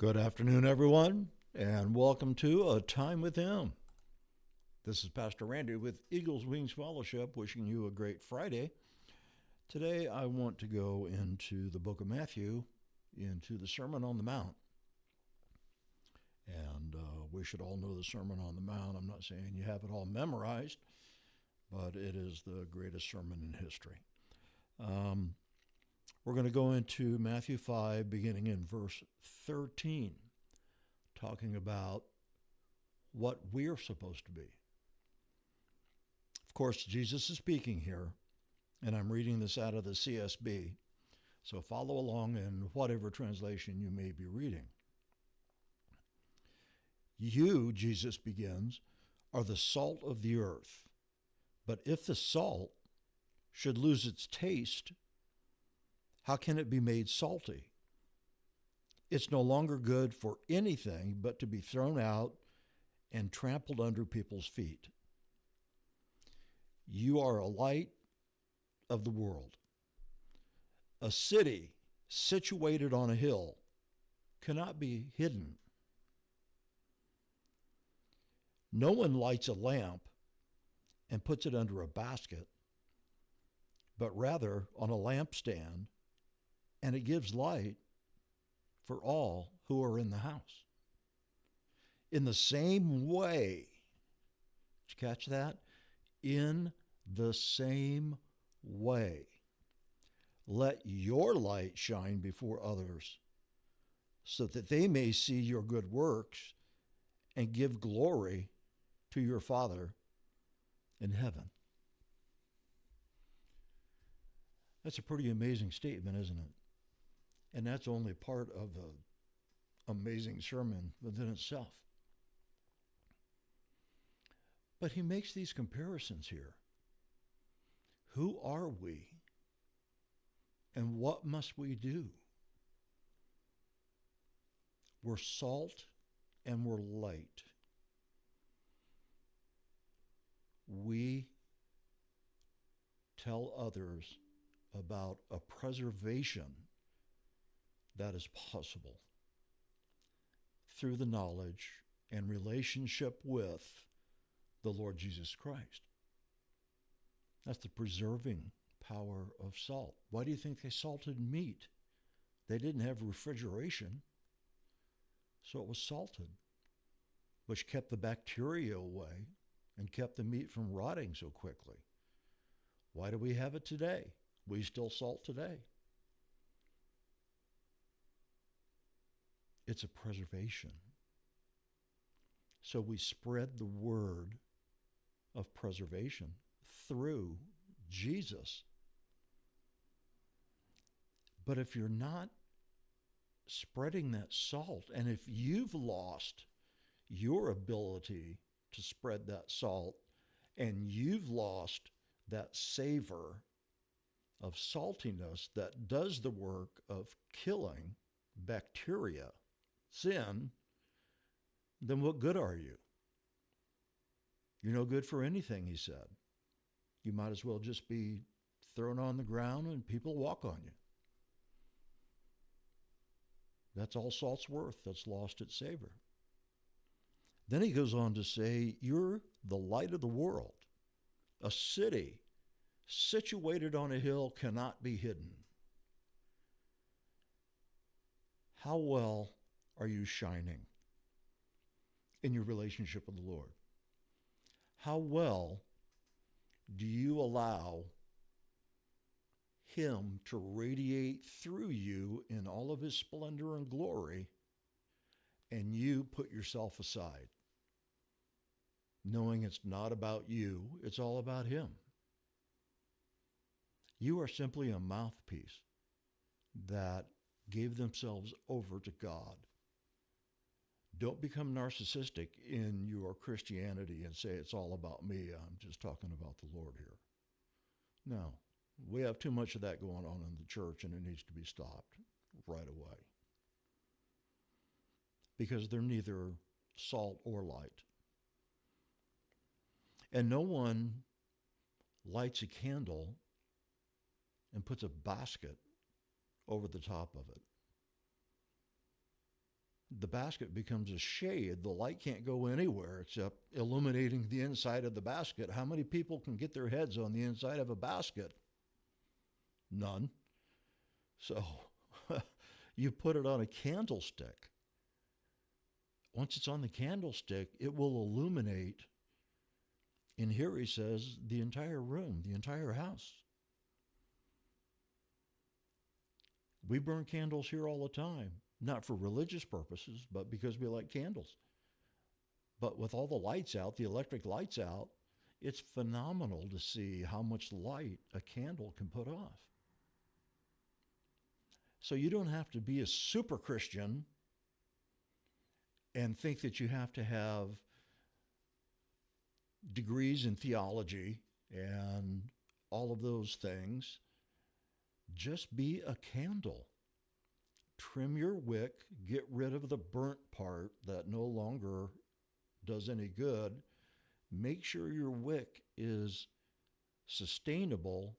Good afternoon, everyone, and welcome to A Time with Him. This is Pastor Randy with Eagles Wings Fellowship, wishing you a great Friday. Today, I want to go into the book of Matthew, into the Sermon on the Mount. And we should all know the Sermon on the Mount. I'm not saying you have it all memorized, but it is the greatest sermon in history. We're going to go into Matthew 5, beginning in verse 13, talking about what we're supposed to be. Of course, Jesus is speaking here, and I'm reading this out of the CSB, so follow along in whatever translation you may be reading. You, Jesus begins, are the salt of the earth. But if the salt should lose its taste, how can it be made salty? It's no longer good for anything but to be thrown out and trampled under people's feet. You are a light of the world. A city situated on a hill cannot be hidden. No one lights a lamp and puts it under a basket, but rather on a lampstand, and it gives light for all who are in the house. In the same way, did you catch that? In the same way, let your light shine before others, so that they may see your good works and give glory to your Father in heaven. That's a pretty amazing statement, isn't it? And that's only part of an amazing sermon within itself. But he makes these comparisons here. Who are we? And what must we do? We're salt and we're light. We tell others about a preservation that is possible through the knowledge and relationship with the Lord Jesus Christ. That's the preserving power of salt. Why do you think they salted meat? They didn't have refrigeration, so it was salted, which kept the bacteria away and kept the meat from rotting so quickly. Why do we have it today? We still salt today. It's a preservation. So we spread the word of preservation through Jesus. But if you're not spreading that salt, and if you've lost your ability to spread that salt, and you've lost that savor of saltiness that does the work of killing bacteria, sin, then what good are you? You're no good for anything, he said. You might as well just be thrown on the ground and people walk on you. That's all salt's worth. That's lost its savor. Then he goes on to say, you're the light of the world. A city situated on a hill cannot be hidden. How well are you shining in your relationship with the Lord? How well do you allow him to radiate through you in all of his splendor and glory, and you put yourself aside, knowing it's not about you, it's all about him? You are simply a mouthpiece that gave themselves over to God. Don't become narcissistic in your Christianity and say it's all about me. I'm just talking about the Lord here. No, we have too much of that going on in the church, and it needs to be stopped right away. Because they're neither salt or light. And no one lights a candle and puts a basket over the top of it. the basket becomes a shade. The light can't go anywhere except illuminating the inside of the basket. How many people can get their heads on the inside of a basket? None. So you put it on a candlestick. Once it's on the candlestick, it will illuminate, and here he says, the entire room, the entire house. We burn candles here all the time, not for religious purposes, but because we like candles. But with all the lights out, the electric lights out, it's phenomenal to see how much light a candle can put off. So you don't have to be a super Christian and think that you have to have degrees in theology and all of those things. Just be a candle. Trim your wick, get rid of the burnt part that no longer does any good. Make sure your wick is sustainable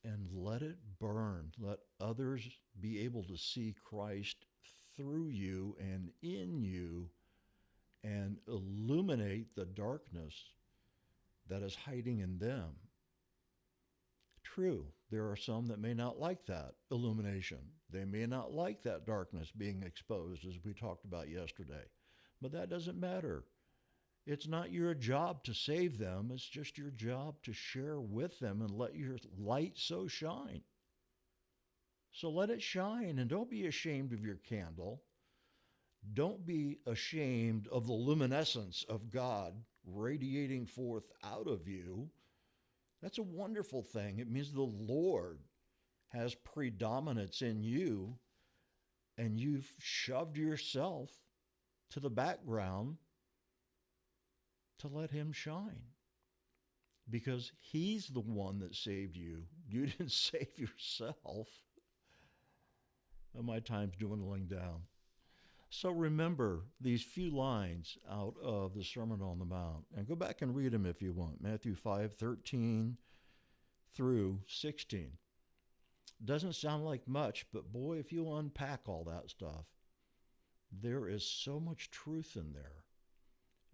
and let it burn. Let others be able to see Christ through you and in you and illuminate the darkness that is hiding in them. True, there are some that may not like that illumination. They may not like that darkness being exposed, as we talked about yesterday. But that doesn't matter. It's not your job to save them. It's just your job to share with them and let your light so shine. So let it shine, and don't be ashamed of your candle. Don't be ashamed of the luminescence of God radiating forth out of you. That's a wonderful thing. It means the Lord has predominance in you, and you've shoved yourself to the background to let him shine, because he's the one that saved you. You didn't save yourself. And my time's dwindling down. So remember these few lines out of the Sermon on the Mount, and go back and read them if you want. Matthew 5:13 through 16. Doesn't sound like much, but boy, if you unpack all that stuff, there is so much truth in there.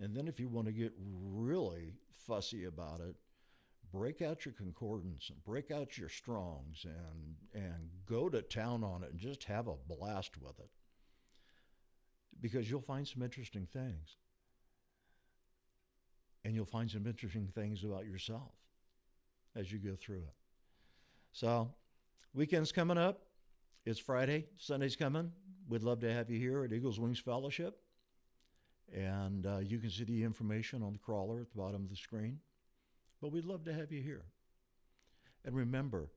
And then if you want to get really fussy about it, break out your concordance and break out your Strongs and go to town on it and just have a blast with it. Because you'll find some interesting things. And you'll find some interesting things about yourself as you go through it. So, weekend's coming up. It's Friday. Sunday's coming. We'd love to have you here at Eagles Wings Fellowship. And you can see the information on the crawler at the bottom of the screen. But we'd love to have you here. And remember,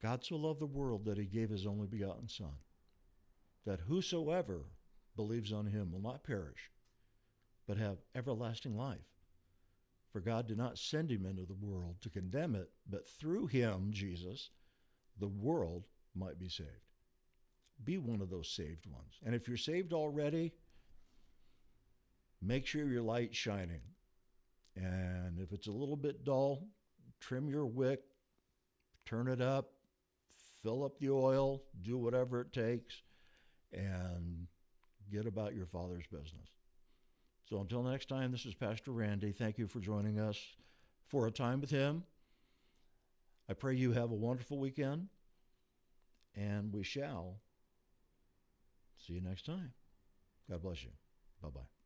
God so loved the world that he gave his only begotten Son, that whosoever believes on him will not perish, but have everlasting life. For God did not send him into the world to condemn it, but through him, Jesus, the world might be saved. Be one of those saved ones. And if you're saved already, make sure your light's shining. And if it's a little bit dull, trim your wick, turn it up, fill up the oil, do whatever it takes, and get about your Father's business. So until next time, this is Pastor Randy. Thank you for joining us for a time with him. I pray you have a wonderful weekend, and we shall see you next time. God bless you. Bye-bye.